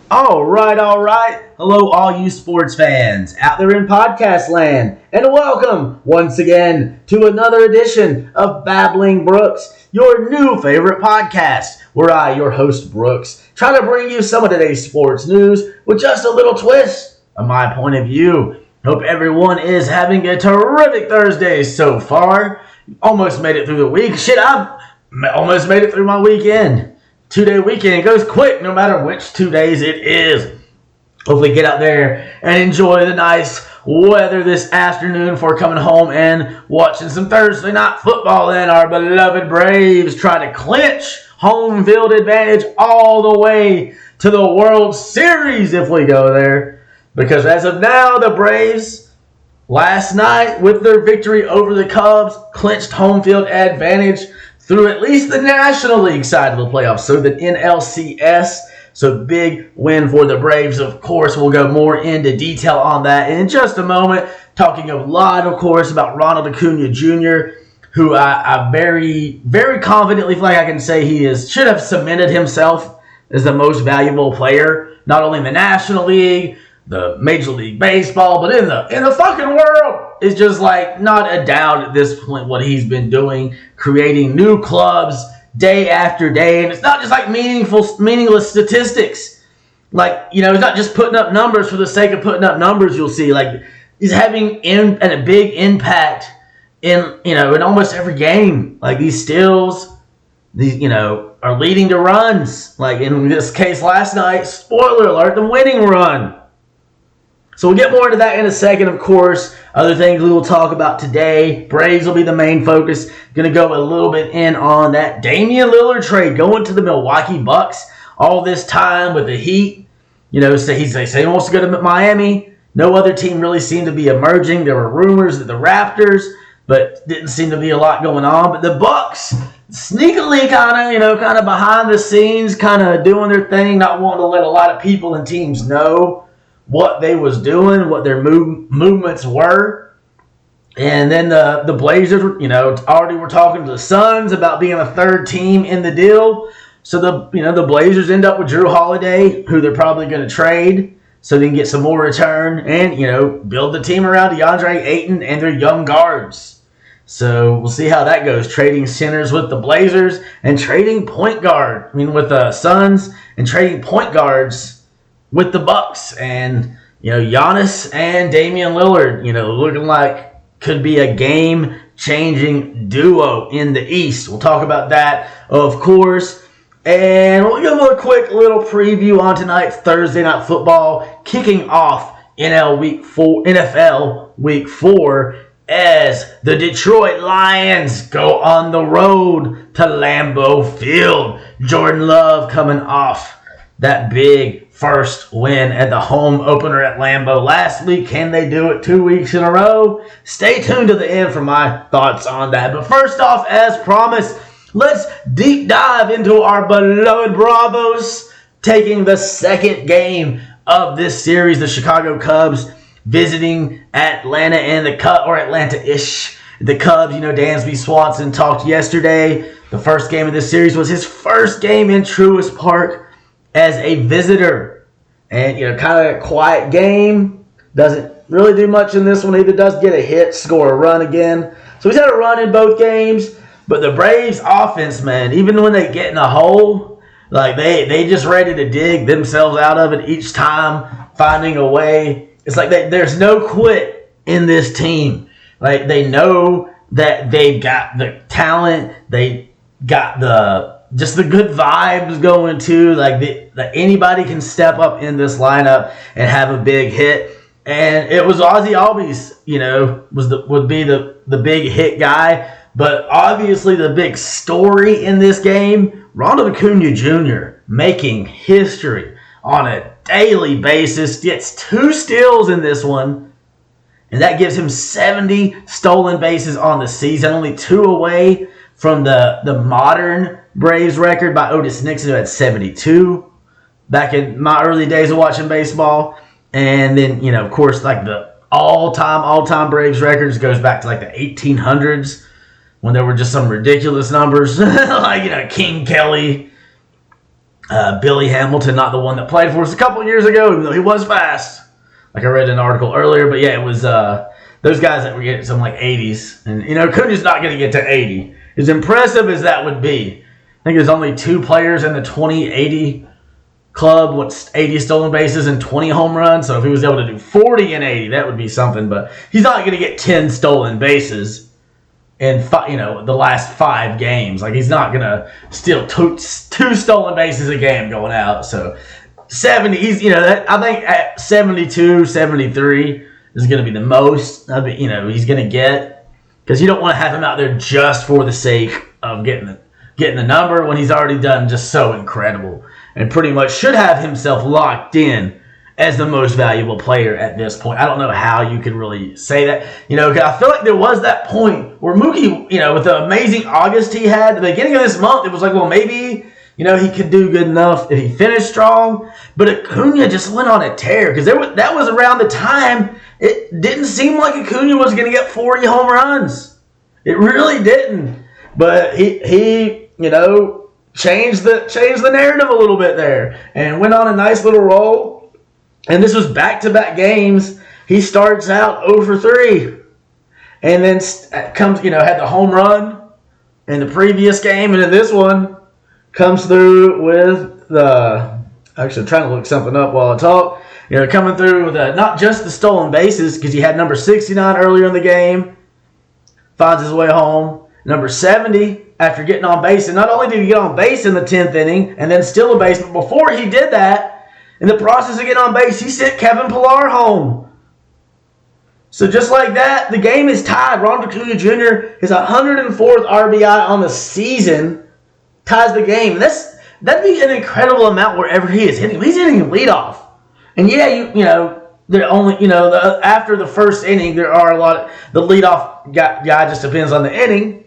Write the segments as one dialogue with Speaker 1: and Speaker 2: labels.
Speaker 1: All right. Hello, all you sports fans out there in podcast land, and welcome once again to another edition of Babbling Brooks, your new favorite podcast, where I, your host Brooks, try to bring you some of today's sports news with just a little twist of my point of view. Hope everyone is having a terrific Thursday so far. Almost made it through the week. I've almost made it through my weekend. 2-day weekend. It goes quick no matter which 2 days it is. Hopefully get out there and enjoy the nice weather this afternoon before coming home and watching some Thursday night football. And our beloved Braves try to clinch home field advantage all the way to the World Series if we go there. Because as of now, the Braves last night with their victory over the Cubs clinched home field advantage through at least the National League side of the playoffs, so the NLCS. So big win for the Braves. Of course, we'll go more into detail on that in just a moment. Talking a lot, of course, about Ronald Acuna Jr., who I very, very confidently feel like I can say should have cemented himself as the most valuable player, not only in the National League, the Major League Baseball, but in the fucking world. It's just like not a doubt at this point what he's been doing, creating new clubs day after day. And it's not just like meaningless statistics. Like, he's not just putting up numbers for the sake of putting up numbers, you'll see. Like, he's having a big impact in almost every game. Like, these steals, are leading to runs. Like, in this case last night, spoiler alert, the winning run. So we'll get more into that in a second, of course. Other things we will talk about today. Braves will be the main focus. Going to go a little bit in on that Damian Lillard trade going to the Milwaukee Bucks. All this time with the Heat. They say he wants to go to Miami. No other team really seemed to be emerging. There were rumors that the Raptors, but didn't seem to be a lot going on. But the Bucks, sneakily kind of behind the scenes, kind of doing their thing, not wanting to let a lot of people and teams know what they was doing, what their movements were. And then the Blazers, already were talking to the Suns about being a third team in the deal. So the Blazers end up with Drew Holiday, who they're probably going to trade so they can get some more return and, build the team around DeAndre Ayton and their young guards. So we'll see how that goes. Trading centers with the Blazers and trading point guard. With the Suns and trading point guards with the Bucks. And, Giannis and Damian Lillard, looking like could be a game-changing duo in the East. We'll talk about that, of course. And we'll give a quick little preview on tonight's Thursday Night Football, kicking off NFL Week 4 as the Detroit Lions go on the road to Lambeau Field. Jordan Love coming off that big first win at the home opener at Lambeau last week. Can they do it 2 weeks in a row? Stay tuned to the end for my thoughts on that. But first off, as promised, let's deep dive into our beloved Bravos taking the second game of this series. The Chicago Cubs visiting Atlanta and Atlanta-ish. The Cubs, Dansby Swanson talked yesterday. The first game of this series was his first game in Truist Park as a visitor. And, kind of a quiet game. Doesn't really do much in this one. Either does get a hit, score a run again. So he's had a run in both games. But the Braves offense, man, even when they get in a hole, like they just ready to dig themselves out of it each time, finding a way. It's like there's no quit in this team. Like, they know that they've got the talent. They got the good vibes going too. Like, that anybody can step up in this lineup and have a big hit. And it was Ozzie Albies, would be the big hit guy. But obviously the big story in this game, Ronald Acuna Jr. making history on a daily basis. Gets 2 steals in this one. And that gives him 70 stolen bases on the season. Only 2 away from the modern Braves record by Otis Nixon, who had 72 back in my early days of watching baseball. And then, of course, like the all-time Braves records goes back to like the 1800s when there were just some ridiculous numbers like, King Kelly Billy Hamilton, not the one that played for us a couple years ago, even though he was fast. Like I read an article earlier, but yeah, it was those guys that were getting some like 80s. And, Acuna's not going to get to 80. As impressive as that would be, I think there's only 2 players in the 20-80 club with 80 stolen bases and 20 home runs. So if he was able to do 40 and 80, that would be something. But he's not going to get 10 stolen bases in the last 5 games. Like he's not going to steal two stolen bases a game going out. So 70, I think at 72, 73 is going to be the most he's going to get, because you don't want to have him out there just for the sake of getting the number when he's already done just so incredible and pretty much should have himself locked in as the most valuable player at this point. I don't know how you can really say that. I feel like there was that point where Mookie, with the amazing August he had at the beginning of this month, it was like, well, maybe, he could do good enough if he finished strong. But Acuna just went on a tear, because that was around the time it didn't seem like Acuna was going to get 40 home runs. It really didn't. But he changed the narrative a little bit there and went on a nice little roll. And this was back-to-back games. He starts out 0 for 3. And then comes, had the home run in the previous game. And in this one, comes through with actually I'm trying to look something up while I talk. Coming through with not just the stolen bases, because he had number 69 earlier in the game. Finds his way home. Number 70, after getting on base. And not only did he get on base in the 10th inning and then steal a base, but before he did that, in the process of getting on base, he sent Kevin Pillar home. So just like that, the game is tied. Ronald Acuna Jr., his 104th RBI on the season, ties the game. That'd be an incredible amount wherever he is hitting. He's hitting leadoff. And yeah, they're only, after the first inning, there are a lot of, the leadoff guy just depends on the inning.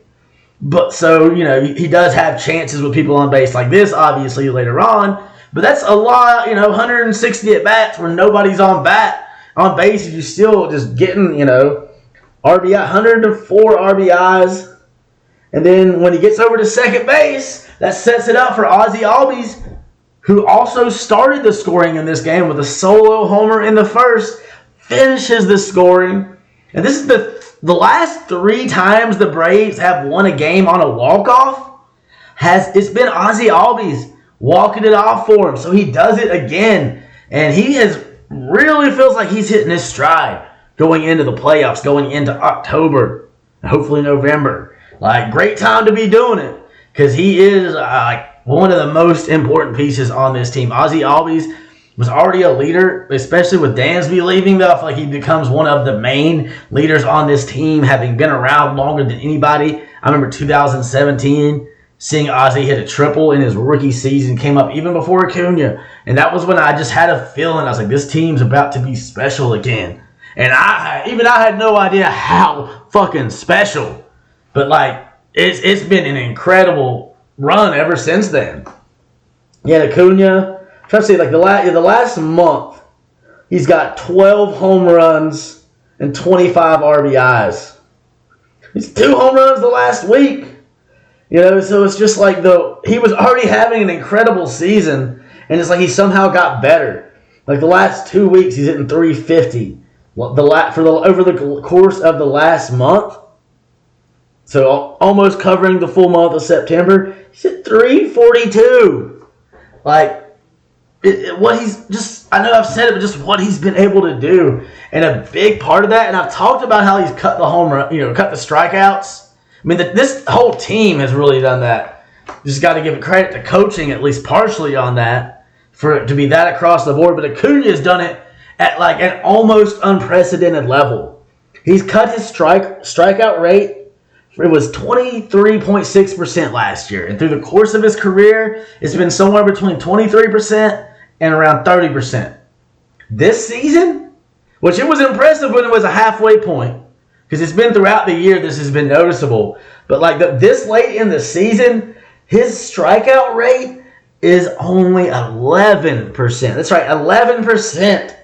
Speaker 1: But so, he does have chances with people on base like this, obviously, later on. But that's a lot, 160 at-bats where nobody's on base. You're still just getting, RBI, 104 RBIs. And then when he gets over to second base, that sets it up for Ozzie Albies, who also started the scoring in this game with a solo homer in the first, finishes the scoring. And this is the last 3 times the Braves have won a game on a walk-off. It's been Ozzie Albies walking it off for him. So he does it again. And he really feels like he's hitting his stride going into the playoffs, going into October, hopefully November. Like, great time to be doing it, because he is one of the most important pieces on this team. Ozzie Albies was already a leader, especially with Dansby leaving, though. I feel like he becomes one of the main leaders on this team, having been around longer than anybody. I remember 2017, seeing Ozzie hit a triple in his rookie season, came up even before Acuna. And that was when I just had a feeling. I was like, this team's about to be special again. And I had no idea how fucking special. But, it's been an incredible run ever since then. Yeah, Acuna, I'm trying to say, the last month, he's got 12 home runs and 25 RBIs. He's 2 home runs the last week. So it's just like he was already having an incredible season, and it's like he somehow got better. Like the last 2 weeks, he's hitting 350. Over the course of the last month, so almost covering the full month of September, he's at 342. I know I've said it, but just what he's been able to do, and a big part of that, and I've talked about how he's cut the home run, cut the strikeouts. I mean, this whole team has really done that. Just got to give credit to coaching, at least partially on that, for it to be that across the board. But Acuna has done it at an almost unprecedented level. He's cut his strikeout rate. It was 23.6% last year. And through the course of his career, it's been somewhere between 23% and around 30%. This season, which it was impressive when it was a halfway point, because it's been throughout the year this has been noticeable. But this late in the season, his strikeout rate is only 11%. That's right, 11%.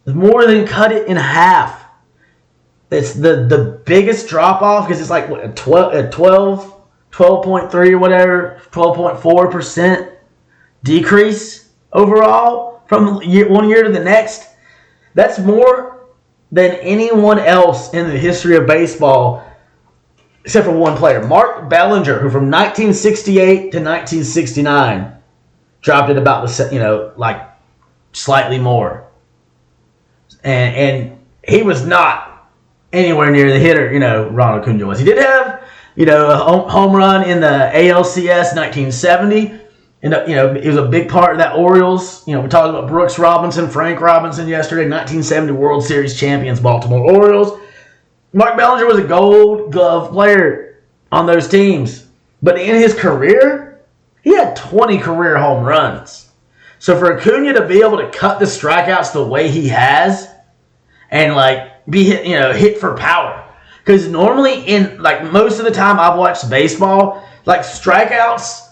Speaker 1: More than cut it in half. It's the biggest drop-off, because it's 12.3 or whatever, 12.4%. decrease overall from one year to the next. That's more than anyone else in the history of baseball, except for one player, Mark Bellinger, who from 1968 to 1969 dropped it about the like slightly more, and he was not anywhere near the hitter Ronald Acuna was. He did have a home run in the ALCS 1970. And, he was a big part of that Orioles. We talked about Brooks Robinson, Frank Robinson yesterday, 1970 World Series champions, Baltimore Orioles. Mark Bellinger was a Gold Glove player on those teams. But in his career, he had 20 career home runs. So for Acuna to be able to cut the strikeouts the way he has and, be hit for power. Because normally most of the time I've watched baseball, strikeouts,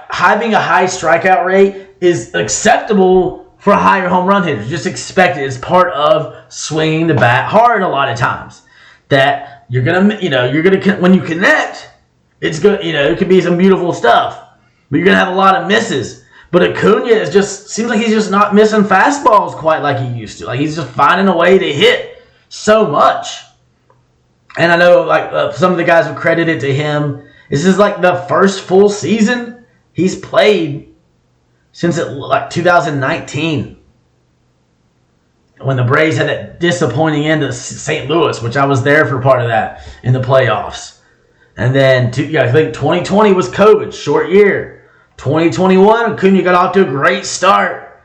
Speaker 1: having a high strikeout rate is acceptable for higher home run hitters. Just expect it as part of swinging the bat hard a lot of times. That you're gonna when you connect, it's good. It could be some beautiful stuff, but you're gonna have a lot of misses. But Acuna seems like he's just not missing fastballs quite like he used to. He's just finding a way to hit so much. And I know some of the guys have credited to him. This is the first full season he's played since 2019, when the Braves had that disappointing end to St. Louis, which I was there for part of that in the playoffs. And then I think 2020 was COVID, short year. 2021, Acuna got off to a great start.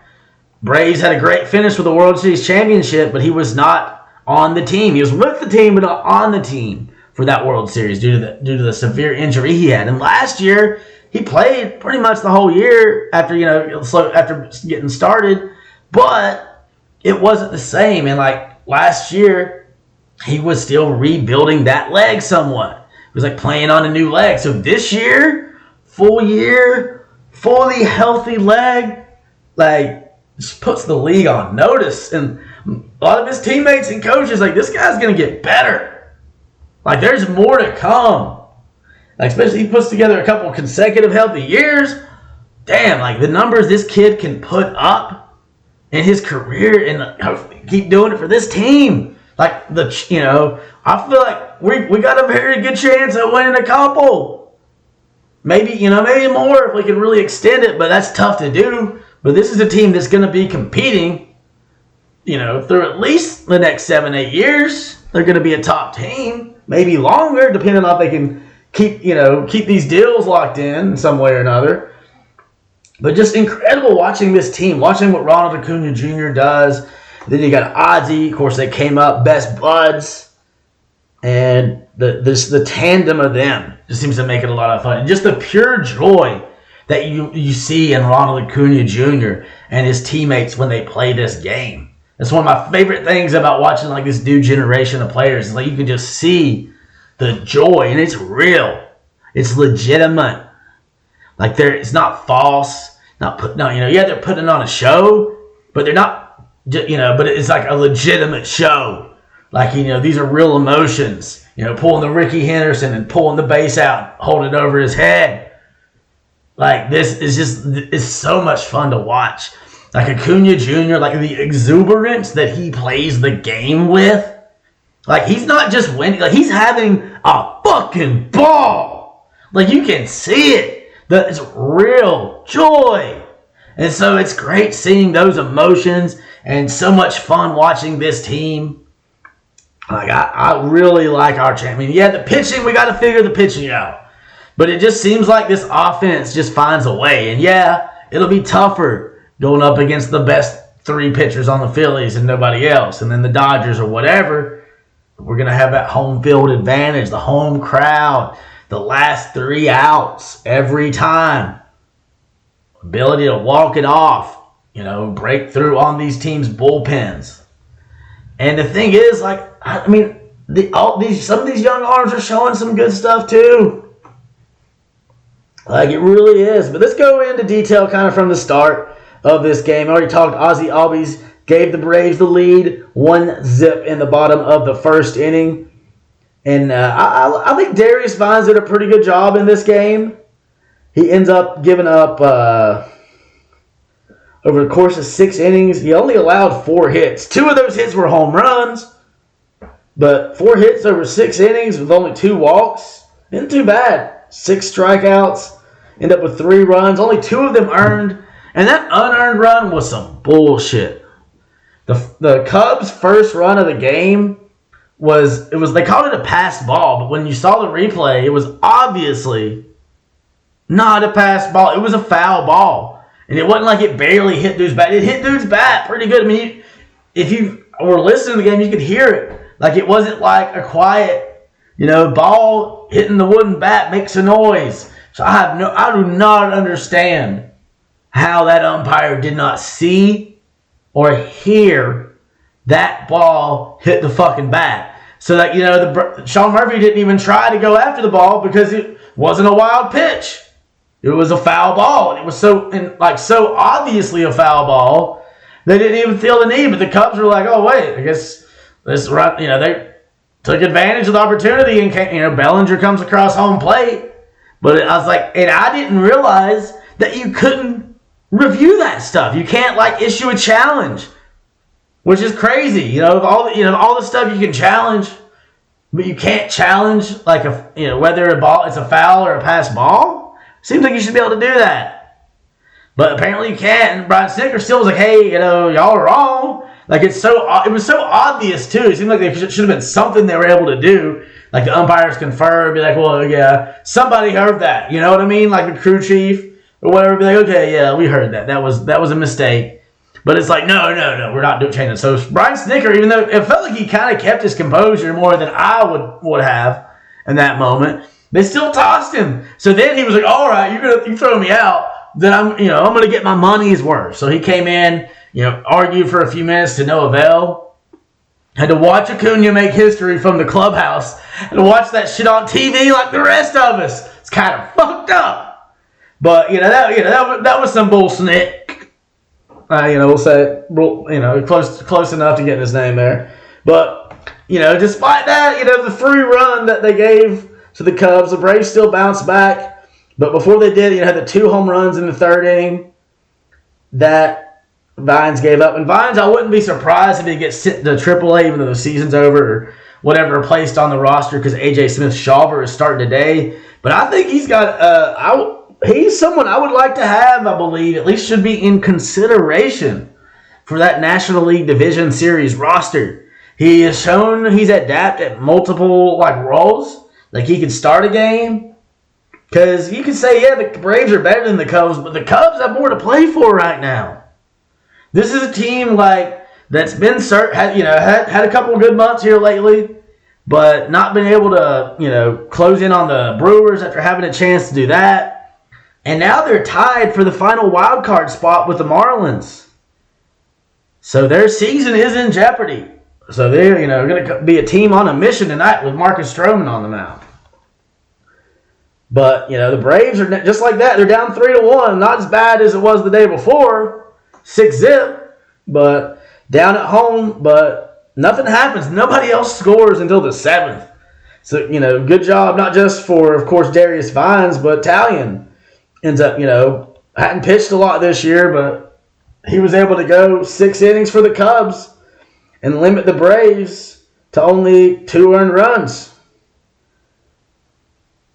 Speaker 1: Braves had a great finish with the World Series championship, but he was not on the team. He was with the team, but not on the team for that World Series due to the severe injury he had. And last year, he played pretty much the whole year after getting started, but it wasn't the same. And last year, he was still rebuilding that leg somewhat. It was playing on a new leg. So this year, full year, fully healthy leg, just puts the league on notice. And a lot of his teammates and coaches, this guy's going to get better. There's more to come. Especially he puts together a couple consecutive healthy years. Damn, the numbers this kid can put up in his career and keep doing it for this team. I feel like we got a very good chance at winning a couple. Maybe more if we can really extend it, but that's tough to do. But this is a team that's going to be competing, through at least the next 7-8 years. They're going to be a top team. Maybe longer, depending on if they can keep these deals locked in some way or another. But just incredible watching this team, watching what Ronald Acuna Jr. does. Then you got Ozzie, of course, they came up best buds, and the tandem of them just seems to make it a lot of fun. And just the pure joy that you see in Ronald Acuna Jr. and his teammates when they play this game. That's one of my favorite things about watching this new generation of players. Is you can just see the joy, and it's real. It's legitimate. It's not false. They're putting on a show, but they're not. But it's a legitimate show. These are real emotions. Pulling the Ricky Henderson and pulling the bass out, holding it over his head. This is it's so much fun to watch. Acuna Jr., the exuberance that he plays the game with. He's not just winning. He's having a fucking ball. You can see it. It's real joy. And so it's great seeing those emotions and so much fun watching this team. I really like our champion. The pitching, we got to figure the pitching out. But it just seems like this offense just finds a way. And it'll be tougher going up against the best 3 pitchers on the Phillies and nobody else, and then the Dodgers or whatever. We're going to have that home field advantage, the home crowd, the last 3 outs every time. Ability to walk it off, break through on these teams' bullpens. And the thing is, some of these young arms are showing some good stuff too. It really is. But let's go into detail kind of from the start of this game. I already talked. Ozzie Albies gave the Braves the lead, 1-0 in the bottom of the first inning. And I think Darius Vines did a pretty good job in this game. He ends up giving up over the course of 6 innings, he only allowed 4 hits. 2 of those hits were home runs, but 4 hits over 6 innings with only 2 walks. Isn't too bad. 6 strikeouts, end up with 3 runs, only 2 of them earned, and that unearned run was some bullshit. The Cubs' first run of the game was they called it a passed ball, but when you saw the replay, it was obviously not a passed ball. It was a foul ball. And it wasn't like it barely hit dude's bat. It hit dude's bat pretty good. I mean, if you were listening to the game, you could hear it. Like, it wasn't like a quiet, ball hitting the wooden bat makes a noise. So I do not understand how that umpire did not see or hear that ball hit the fucking bat. So that, Sean Murphy didn't even try to go after the ball because it wasn't a wild pitch. It was a foul ball. And it was so obviously a foul ball, they didn't even feel the need. But the Cubs were like, oh, wait, I guess this run, they took advantage of the opportunity and, Bellinger comes across home plate. But I was like, and I didn't realize that you couldn't review that stuff. You can't, issue a challenge, which is crazy. All the stuff you can challenge, but you can't challenge, whether a ball, it's a foul or a pass ball. Seems like you should be able to do that. But apparently you can't. And Brian Snitker still was like, hey, y'all are wrong. It was so obvious, too. It seemed like there should have been something they were able to do. Like the umpires confer, be like, well, yeah, somebody heard that. You know what I mean? Like the crew chief or whatever, be like, okay, yeah, we heard that. That was a mistake. But it's like, no, we're not doing changing. So Brian Snitker, even though it felt like he kind of kept his composure more than I would have in that moment, they still tossed him. So then he was like, all right, you throw me out, then I'm going to get my money's worth. So he came in, argued for a few minutes to no avail. Had to watch Acuna make history from the clubhouse and watch that shit on TV like the rest of us. It's kind of fucked up. But, that was some bullshit. We'll say, close enough to get his name there. But, despite that, the free run that they gave to the Cubs, the Braves still bounced back. But before they did, had the 2 home runs in the 3rd inning that Vines gave up. And Vines, I wouldn't be surprised if he gets sent to AAA, even though the season's over, or whatever, placed on the roster because A.J. Smith-Shawver is starting today. But I think he's he's someone I would like to have, I believe, at least should be in consideration for that National League Division Series roster. He has shown he's adept at multiple roles. He can start a game. Because you can say, yeah, the Braves are better than the Cubs, but the Cubs have more to play for right now. This is a team that's been had a couple of good months here lately, but not been able to close in on the Brewers after having a chance to do that. And now they're tied for the final wild card spot with the Marlins. So their season is in jeopardy. So they're going to be a team on a mission tonight with Marcus Stroman on the mound. But, the Braves are just like that. They're down 3-1. Not as bad as it was the day before. 6-0. But down at home. But nothing happens. Nobody else scores until the 7th. So, good job. Not just for, of course, Darius Vines, but Talion ends up, hadn't pitched a lot this year, but he was able to go 6 innings for the Cubs and limit the Braves to only 2 earned runs.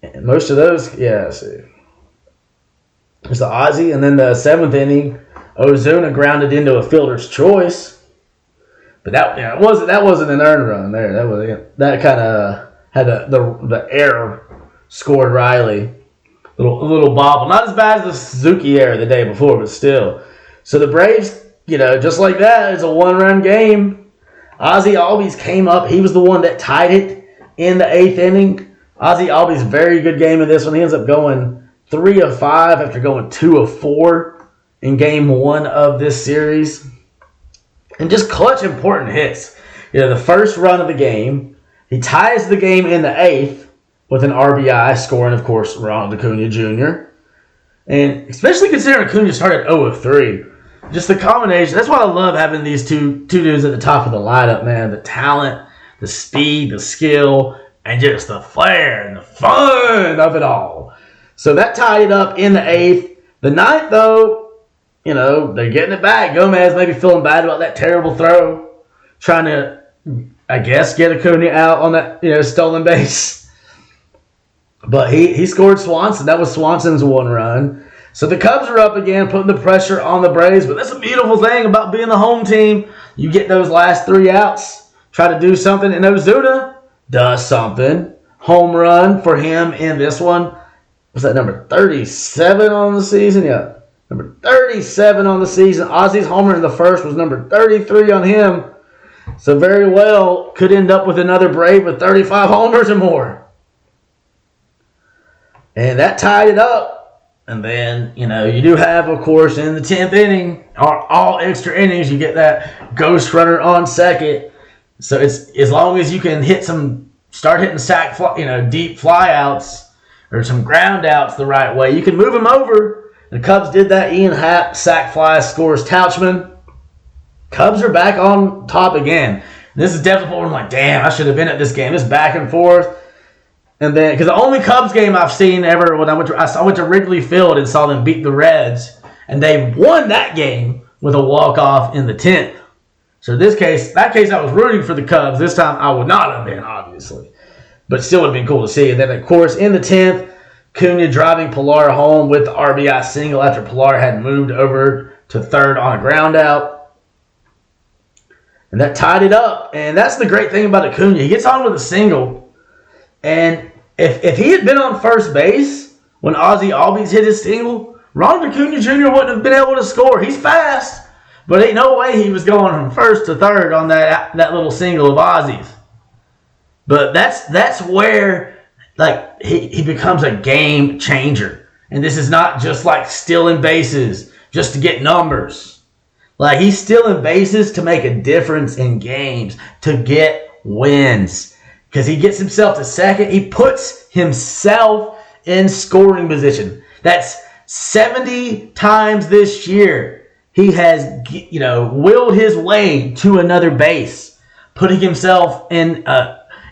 Speaker 1: And most of those, let's see. There's the Ozzie, and then the 7th inning, Ozuna grounded into a fielder's choice. But that wasn't an earned run there. That kind of had the error scored Riley. A little bobble. Not as bad as the Suzuki error the day before, but still. So the Braves, just like that, it's a 1-run game. Ozzie Albies came up. He was the one that tied it in the 8th inning. Ozzie Albies, very good game in this one. He ends up going 3 of 5 after going 2 of 4 in game 1 of this series. And just clutch important hits. The first run of the game, he ties the game in the 8th with an RBI, scoring, of course, Ronald Acuna Jr. And especially considering Acuna started 0 of 3. Just the combination. That's why I love having these two dudes at the top of the lineup, man. The talent, the speed, the skill, and just the flair and the fun of it all. So that tied it up in the 8th. The 9th, though, they're getting it back. Gomez maybe feeling bad about that terrible throw, trying to, I guess, get Acuna out on that, stolen base. But he scored Swanson. That was Swanson's one run. So the Cubs are up again, putting the pressure on the Braves. But that's a beautiful thing about being the home team. You get those last 3 outs, try to do something, and Ozuna does something. Home run for him in this one. Was that number 37 on the season? Yeah, number 37 on the season. Ozzie's homer in the first was number 33 on him. So very well could end up with another Brave with 35 homers or more. And that tied it up. And then, you do have, of course, in the 10th inning, all extra innings, you get that ghost runner on second. So it's as long as you can start hitting deep flyouts or some ground outs the right way, you can move them over. The Cubs did that. Ian Happ sac fly, scores Tauchman. Cubs are back on top again. This is definitely where I'm like, damn, I should have been at this game. It's back and forth. And then, because the only Cubs game I've seen ever, when I went to Wrigley Field and saw them beat the Reds, and they won that game with a walk-off in the 10th. So that case I was rooting for the Cubs. This time I would not have been, obviously. But still would have been cool to see. And then, of course, in the 10th, Acuna driving Pilar home with the RBI single after Pilar had moved over to third on a ground out. And that tied it up. And that's the great thing about Acuna. He gets on with a single. And if he had been on first base when Ozzie Albies hit his single, Ronald Acuna Jr. wouldn't have been able to score. He's fast, but ain't no way he was going from first to third on that little single of Ozzie's. But that's where he becomes a game changer. And this is not just like stealing bases just to get numbers. Like, he's stealing bases to make a difference in games, to get wins. Because he gets himself to second. He puts himself in scoring position. That's 70 times this year. He has, willed his way to another base, putting himself in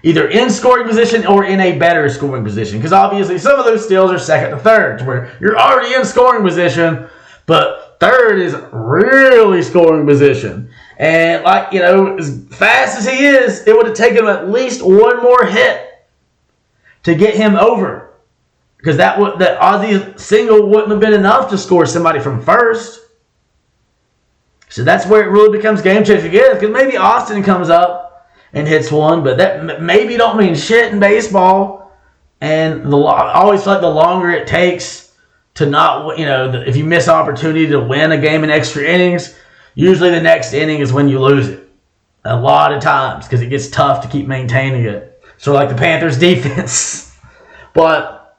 Speaker 1: either in scoring position or in a better scoring position. Because obviously some of those steals are second to third, where you're already in scoring position, but third is really scoring position. And as fast as he is, it would have taken him at least one more hit to get him over. Because that Ozzie single wouldn't have been enough to score somebody from first. So that's where it really becomes game changer again. Because maybe Austin comes up and hits one, but that maybe don't mean shit in baseball. And I always feel like the longer it takes to not, if you miss an opportunity to win a game in extra innings, usually the next inning is when you lose it. A lot of times, because it gets tough to keep maintaining it. Sort of like the Panthers' defense. But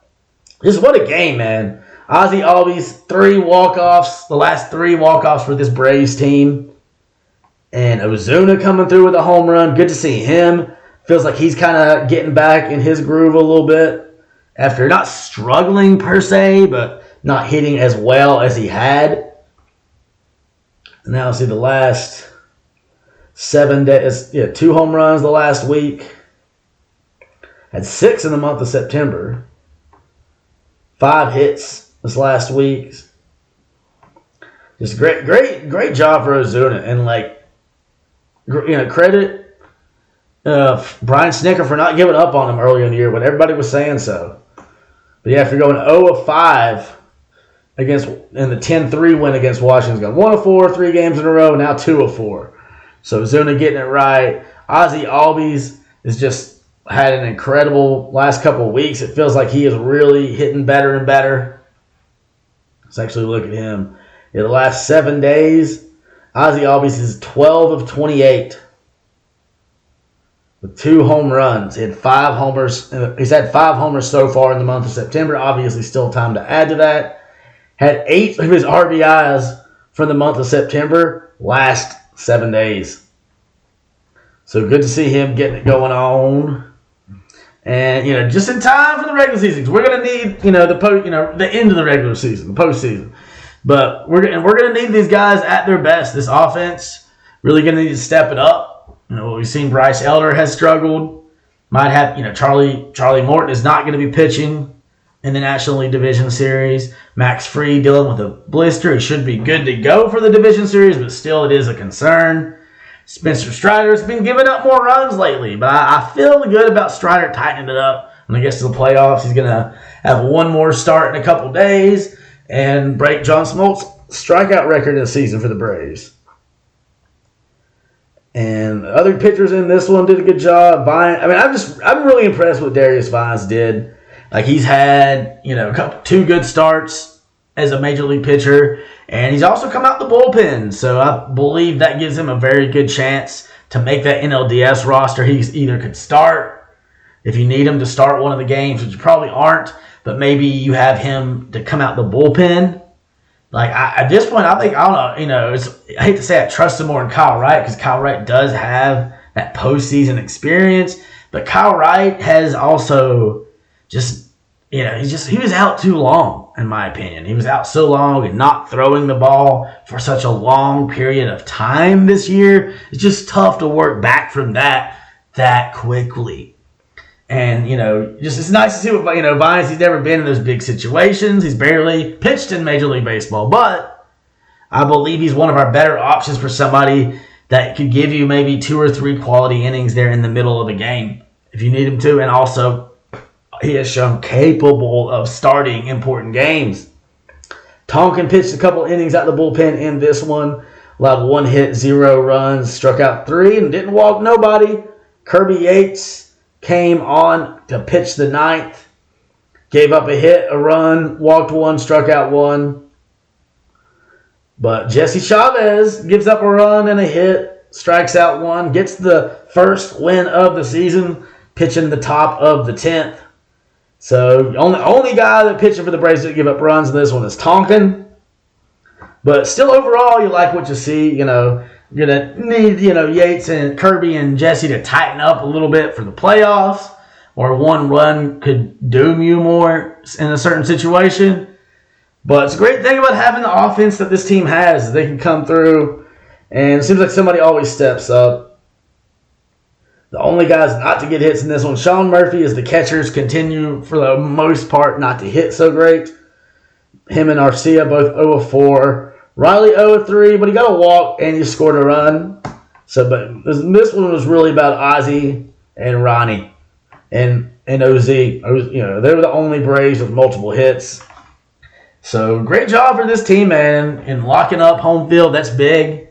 Speaker 1: just what a game, man. Ozzie Albies, 3 walk-offs, the last 3 walk-offs for this Braves team. And Ozuna coming through with a home run. Good to see him. Feels like he's kind of getting back in his groove a little bit. After not struggling per se, but not hitting as well as he had. Now, see the last 7 days, 2 home runs the last week. Had 6 in the month of September. 5 hits this last week. Just great job for Ozuna. And credit Brian Snicker for not giving up on him earlier in the year when everybody was saying so. But yeah, if you're going 0-5 against in the 10-3 win against Washington, got 1-4, 3 games in a row, now 2-4. So Ozuna getting it right. Ozzie Albies has just had an incredible last couple of weeks. It feels like he is really hitting better and better. Let's actually look at him. In the last 7 days, Ozzie Albies is 12 of 28 with 2 home runs. He had 5 homers. He's had 5 homers so far in the month of September. Obviously, still time to add to that. Had 8 of his RBIs for the month of September last 7 days. So good to see him getting it going on. And just in time for the regular season. We're going to need the end of the regular season, the postseason. But we're going to need these guys at their best. This offense really going to need to step it up. We've seen Bryce Elder has struggled. Might have Charlie Morton is not going to be pitching in the National League Division Series. Max Fried dealing with a blister. He should be good to go for the division series, but still it is a concern. Spencer Strider's been giving up more runs lately, but I feel good about Strider tightening it up when he gets to the playoffs. He's going to have one more start in a couple days and break John Smoltz's strikeout record in the season for the Braves. And the other pitchers in this one did a good job. I'm really impressed with what Darius Vines did. Like, he's had, two good starts as a major league pitcher, and he's also come out the bullpen. So I believe that gives him a very good chance to make that NLDS roster. He either could start, if you need him to start one of the games, which you probably aren't, but maybe you have him to come out the bullpen. Like, at this point, I think, I don't know, I hate to say I trust him more than Kyle Wright, because Kyle Wright does have that postseason experience, but Kyle Wright has also just, he was out too long, in my opinion. He was out so long and not throwing the ball for such a long period of time this year. It's just tough to work back from that quickly. And, it's nice to see what, Vines, he's never been in those big situations. He's barely pitched in Major League Baseball. But I believe he's one of our better options for somebody that could give you maybe 2 or 3 quality innings there in the middle of the game if you need him to. And also, he has shown capable of starting important games. Tonkin pitched a couple innings out of the bullpen in this one. Allowed 1 hit, 0 runs, struck out 3, and didn't walk nobody. Kirby Yates came on to pitch the 9th. Gave up a hit, a run, walked 1, struck out 1. But Jesse Chavez gives up a run and a hit, strikes out 1, gets the first win of the season, pitching the top of the 10th. So only guy that pitching for the Braves that give up runs in this one is Tonkin. But still, overall, you like what you see. You're going to need, Yates and Kirby and Jesse to tighten up a little bit for the playoffs, or one run could doom you more in a certain situation. But it's a great thing about having the offense that this team has. They can come through, and it seems like somebody always steps up. The only guys not to get hits in this one, Sean Murphy, as the catchers continue, for the most part, not to hit so great. Him and Arcia both 0-4. Riley 0-3, but he got a walk and he scored a run. But this one was really about Ozzie and Ronnie and Ozzie. They were the only Braves with multiple hits. So great job for this team, man, in locking up home field. That's big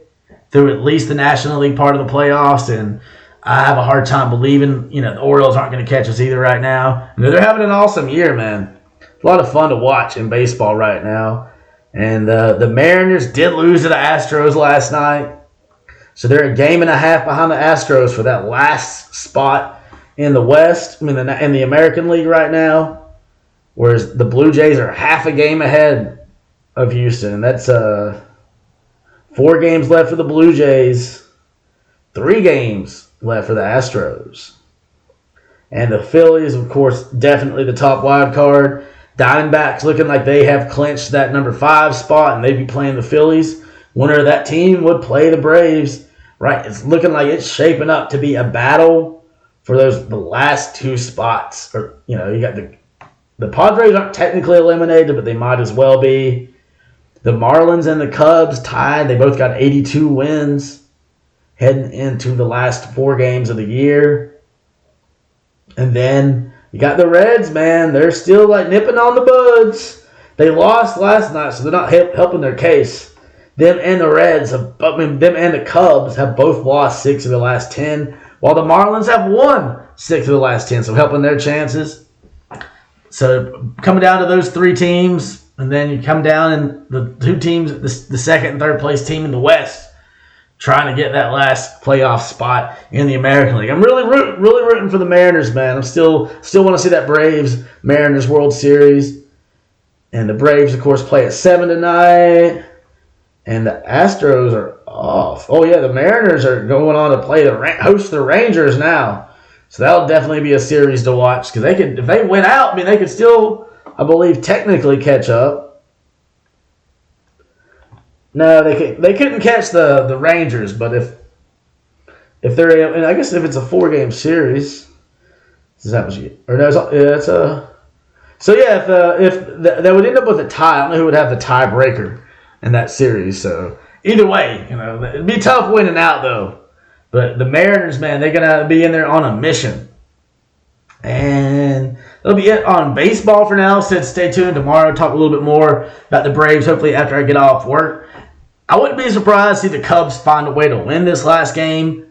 Speaker 1: through at least the National League part of the playoffs. And I have a hard time believing, the Orioles aren't going to catch us either right now. They're having an awesome year, man. A lot of fun to watch in baseball right now. And the Mariners did lose to the Astros last night. So they're a game and a half behind the Astros for that last spot in the West, in the American League right now. Whereas the Blue Jays are half a game ahead of Houston. And that's 4 games left for the Blue Jays. 3 games left for the Astros. And the Phillies, of course, definitely the top wild card. Diamondbacks looking like they have clinched that number 5 spot, and they'd be playing the Phillies. Winner of that team would play the Braves. Right? It's looking like it's shaping up to be a battle for the last 2 spots. Or you got the Padres aren't technically eliminated, but they might as well be. The Marlins and the Cubs tied. They both got 82 wins heading into the last 4 games of the year. And then you got the Reds, man. They're still nipping on the buds. They lost last night, so they're not helping their case. Them and the them and the Cubs have both lost 6 of the last 10, while the Marlins have won 6 of the last 10, so helping their chances. So coming down to those 3 teams, and then you come down and the 2 teams, the second and third place team in the West, trying to get that last playoff spot in the American League. I'm really rooting for the Mariners, man. I'm still want to see that Braves-Mariners World Series. And the Braves, of course, play at 7 tonight. And the Astros are off. Oh, yeah, the Mariners are going on to host the Rangers now. So that'll definitely be a series to watch. Because if they win out, they could still, I believe, technically catch up. No, they couldn't catch the Rangers, but if they're, and I guess if it's a 4-game series, is that what you get? Or no, it's So yeah, they would end up with a tie, I don't know who would have the tiebreaker in that series. So either way, it'd be tough winning out though. But the Mariners, man, they're gonna be in there on a mission. And that'll be it on baseball for now. So stay tuned tomorrow. Talk a little bit more about the Braves. Hopefully after I get off work. I wouldn't be surprised to see the Cubs find a way to win this last game.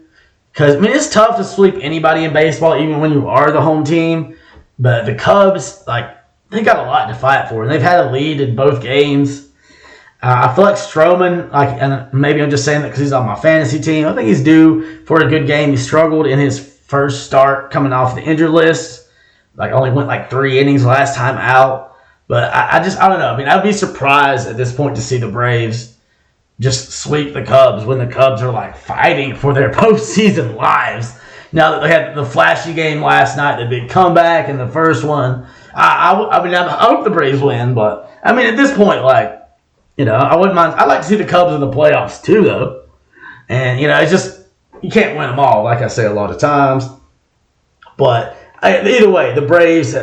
Speaker 1: Because, it's tough to sweep anybody in baseball, even when you are the home team. But the Cubs, they got a lot to fight for. And they've had a lead in both games. I feel like Stroman, and maybe I'm just saying that because he's on my fantasy team, I think he's due for a good game. He struggled in his first start coming off the injured list. Only went 3 innings last time out. But I don't know. I'd be surprised at this point to see the Braves just sweep the Cubs when the Cubs are fighting for their postseason lives. Now that they had the flashy game last night, the big comeback in the first one, I hope the Braves win. But at this point, I wouldn't mind. I'd like to see the Cubs in the playoffs too, though. And it's just you can't win them all, like I say a lot of times. But either way, the Braves,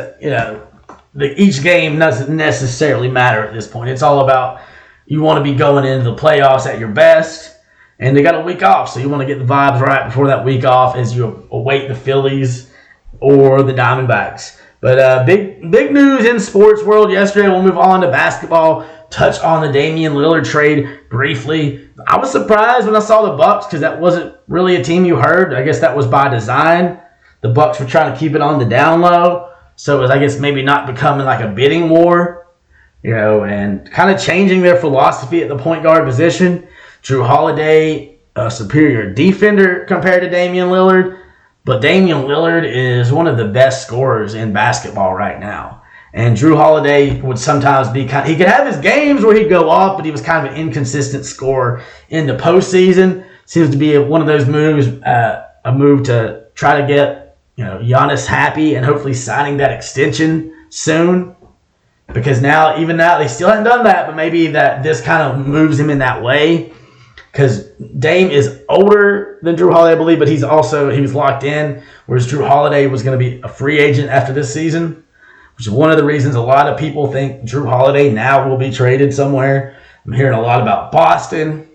Speaker 1: each game doesn't necessarily matter at this point. It's all about you want to be going into the playoffs at your best, and they got a week off, so you want to get the vibes right before that week off as you await the Phillies or the Diamondbacks. But big news in sports world yesterday. We'll move on to basketball. Touch on the Damian Lillard trade briefly. I was surprised when I saw the Bucks because that wasn't really a team you heard. I guess that was by design. The Bucks were trying to keep it on the down low, so it was, I guess, maybe not becoming a bidding war. And kind of changing their philosophy at the point guard position. Drew Holiday, a superior defender compared to Damian Lillard. But Damian Lillard is one of the best scorers in basketball right now. And Drew Holiday would sometimes be he could have his games where he'd go off, but he was kind of an inconsistent scorer in the postseason. Seems to be one of those moves, a move to try to get Giannis happy and hopefully signing that extension soon. Because now, they still haven't done that, but maybe this kind of moves him in that way. Because Dame is older than Drew Holiday, I believe, but he was locked in, whereas Drew Holiday was going to be a free agent after this season, which is one of the reasons a lot of people think Drew Holiday now will be traded somewhere. I'm hearing a lot about Boston.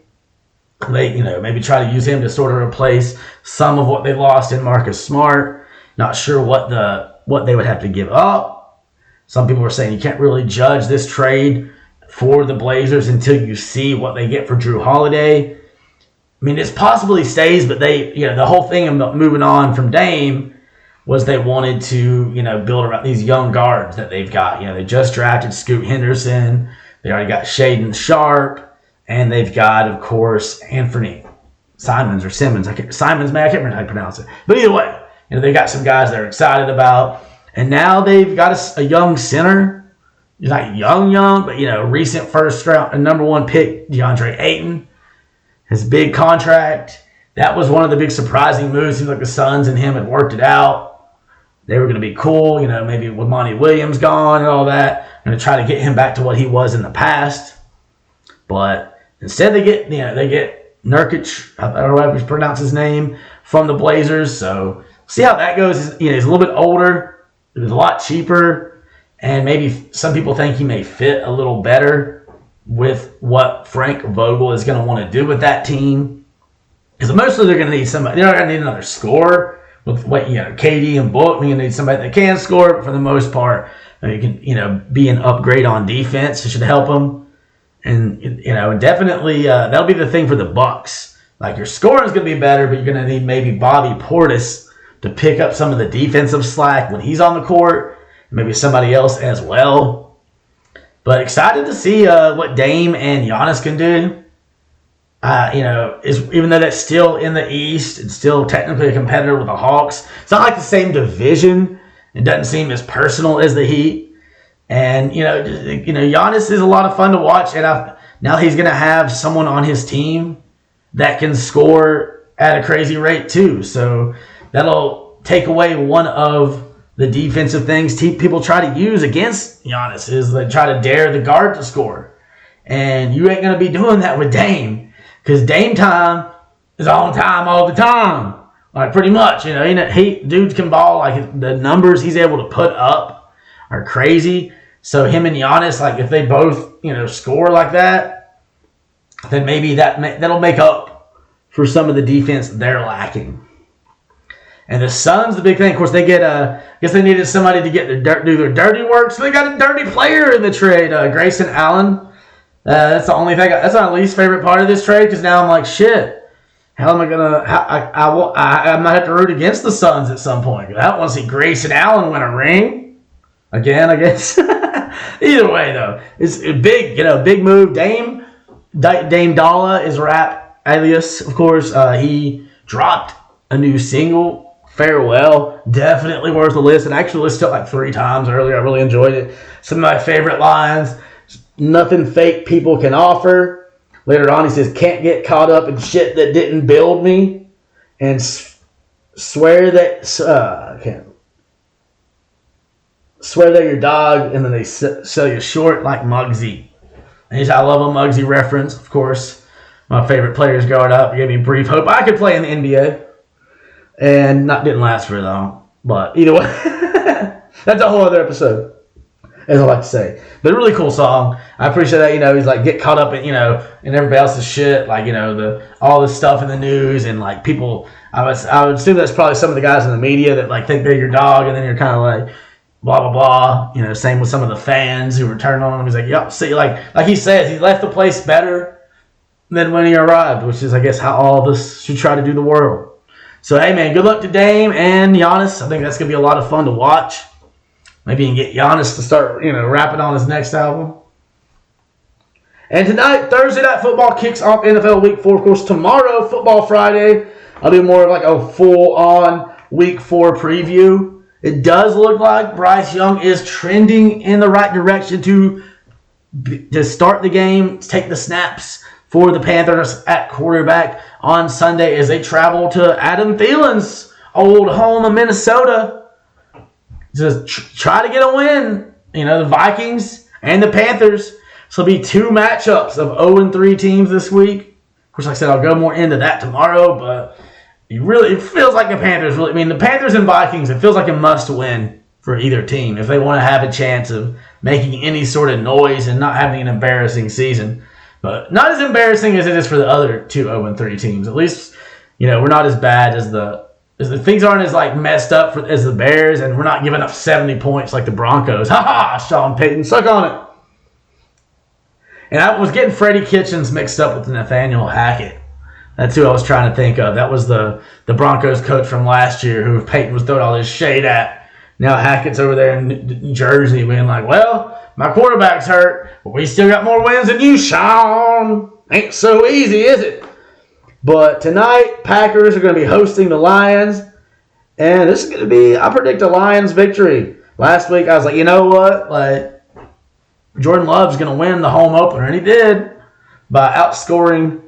Speaker 1: They, maybe try to use him to sort of replace some of what they lost in Marcus Smart. Not sure what they would have to give up. Some people are saying you can't really judge this trade for the Blazers until you see what they get for Drew Holiday. It's possible he stays, but the whole thing about moving on from Dame was they wanted to, build around these young guards that they've got. They just drafted Scoot Henderson. They already got Shaedon Sharpe, and they've got, of course, Anthony Simons or Simmons. I can't remember how to pronounce it. But either way, they got some guys they're excited about. And now they've got a young center. He's not young, but, recent first round, number 1 pick, DeAndre Ayton. His big contract. That was one of the big surprising moves. Seems like the Suns and him had worked it out. They were going to be cool, maybe with Monty Williams gone and all that. Going to try to get him back to what he was in the past. But instead they get Nurkic, I don't know if you pronounce his name, from the Blazers. So see how that goes. He's a little bit older. It was a lot cheaper, and maybe some people think he may fit a little better with what Frank Vogel is going to want to do with that team. Because mostly they're going to need somebody. They're not going to need another scorer with KD and Book. They're going to need somebody that can score, but for the most part, you can be an upgrade on defense. It should help them, and definitely that'll be the thing for the Bucks. Your scoring is going to be better, but you're going to need maybe Bobby Portis to pick up some of the defensive slack when he's on the court, maybe somebody else as well. But excited to see what Dame and Giannis can do. Even though that's still in the East, it's still technically a competitor with the Hawks. It's not the same division. It doesn't seem as personal as the Heat. And Giannis is a lot of fun to watch. And now he's going to have someone on his team that can score at a crazy rate too. So that'll take away one of the defensive things people try to use against Giannis is they try to dare the guard to score. And you ain't going to be doing that with Dame because Dame time is on time all the time. Pretty much, dudes can ball. The numbers he's able to put up are crazy. So him and Giannis, like if they both, score like that, then maybe that'll make up for some of the defense they're lacking. And the Suns, the big thing, of course, they get I guess they needed somebody to do their dirty work, so they got a dirty player in the trade, Grayson Allen. That's the only thing. That's my least favorite part of this trade because now I'm like, shit. How am I gonna? I might have to root against the Suns at some point. I don't want to see Grayson Allen win a ring again. I guess. Either way, though, it's a big, big move. Dame Dalla is rap alias, of course. He dropped a new single, Farewell. Definitely worth a listen. I actually listened to it like 3 times earlier. I really enjoyed it. Some of my favorite lines: "Nothing fake people can offer." Later on, he says, "Can't get caught up in shit that didn't build me," and swear that swear they're your dog, and then they sell you short like Muggsy. And I love a Muggsy reference, of course. My favorite players growing up. He gave me brief hope I could play in the NBA, and didn't last very long. But either way, that's a whole other episode, as I like to say. But a really cool song. I appreciate that, he's like get caught up in, in everybody else's shit, like, all this stuff in the news and like people, I would assume that's probably some of the guys in the media that like think they're your dog and then you're kind of like blah, blah, blah. Same with some of the fans who were turning on him. He's like, yep, see, like he says, he left the place better than when he arrived, which is, I guess, how all of us should try to do the world. So, hey, man, good luck to Dame and Giannis. I think that's going to be a lot of fun to watch. Maybe you can get Giannis to start, rapping on his next album. And tonight, Thursday Night Football kicks off NFL Week 4. Of course, tomorrow, Football Friday, I'll do more of like a full-on Week 4 preview. It does look like Bryce Young is trending in the right direction to start the game, take the snaps for the Panthers at quarterback on Sunday as they travel to Adam Thielen's old home of Minnesota. Just try to get a win. The Vikings and the Panthers. So it'll be 2 matchups of 0-3 teams this week. Of course, like I said, I'll go more into that tomorrow, but it feels like the Panthers the Panthers and Vikings, it feels like a must win for either team if they want to have a chance of making any sort of noise and not having an embarrassing season. But not as embarrassing as it is for the other 2 0-3 teams. At least, we're not as bad as the things aren't as like messed up as the Bears, and we're not giving up 70 points like the Broncos. Ha ha, Sean Payton, suck on it. And I was getting Freddie Kitchens mixed up with Nathaniel Hackett. That's who I was trying to think of. That was the Broncos coach from last year who Payton was throwing all this shade at. Now Hackett's over there in New Jersey being like, well, my quarterback's hurt, but we still got more wins than you, Sean. Ain't so easy, is it? But tonight, Packers are going to be hosting the Lions. And this is going to be, I predict a Lions victory. Last week, I was like, you know what? Like, Jordan Love's going to win the home opener. And he did by outscoring.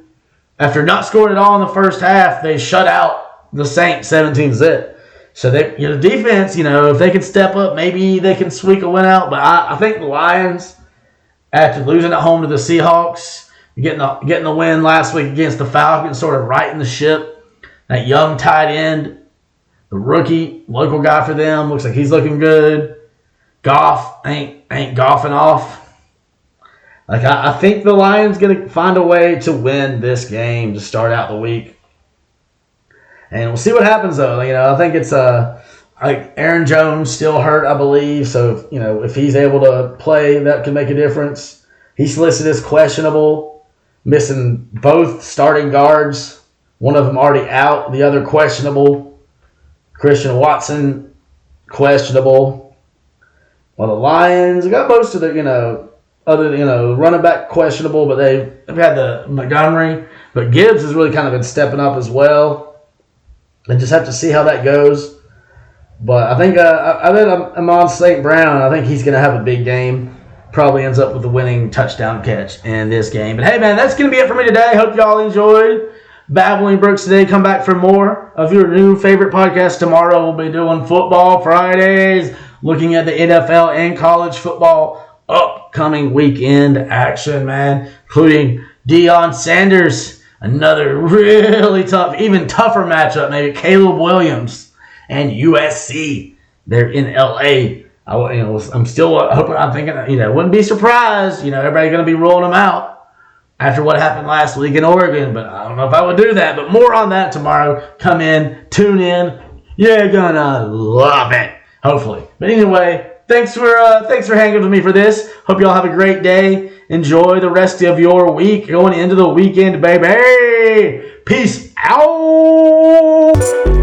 Speaker 1: After not scoring at all in the first half, they shut out the Saints 17-zip. So the defense, if they can step up, maybe they can squeak a win out. But I think the Lions, after losing at home to the Seahawks, getting the win last week against the Falcons, sort of righting the ship. That young tight end, the rookie, local guy for them, looks like he's looking good. Goff ain't golfing off. Like I think the Lions gonna find a way to win this game to start out the week. And we'll see what happens, though. I think it's like Aaron Jones still hurt, I believe. So, if he's able to play, that could make a difference. He's listed as questionable, missing both starting guards. One of them already out, the other questionable. Christian Watson, questionable. Well, the Lions got most of their, running back questionable, but they've had the Montgomery. But Gibbs has really kind of been stepping up as well. And just have to see how that goes. But I think Amon St. Brown, I think he's going to have a big game. Probably ends up with the winning touchdown catch in this game. But hey, man, that's going to be it for me today. Hope y'all enjoyed Babbling Brooks today. Come back for more of your new favorite podcast tomorrow. We'll be doing Football Fridays, looking at the NFL and college football upcoming weekend action, man, including Deion Sanders. Another really tough, even tougher matchup, maybe Caleb Williams and USC. They're in LA I'm still hoping. I'm thinking, wouldn't be surprised. Everybody's going to be rolling them out after what happened last week in Oregon. But I don't know if I would do that. But more on that tomorrow. Come in, tune in. You're gonna love it. Hopefully. But anyway, thanks for hanging with me for this. Hope y'all have a great day. Enjoy the rest of your week. Going into the weekend, baby. Peace out.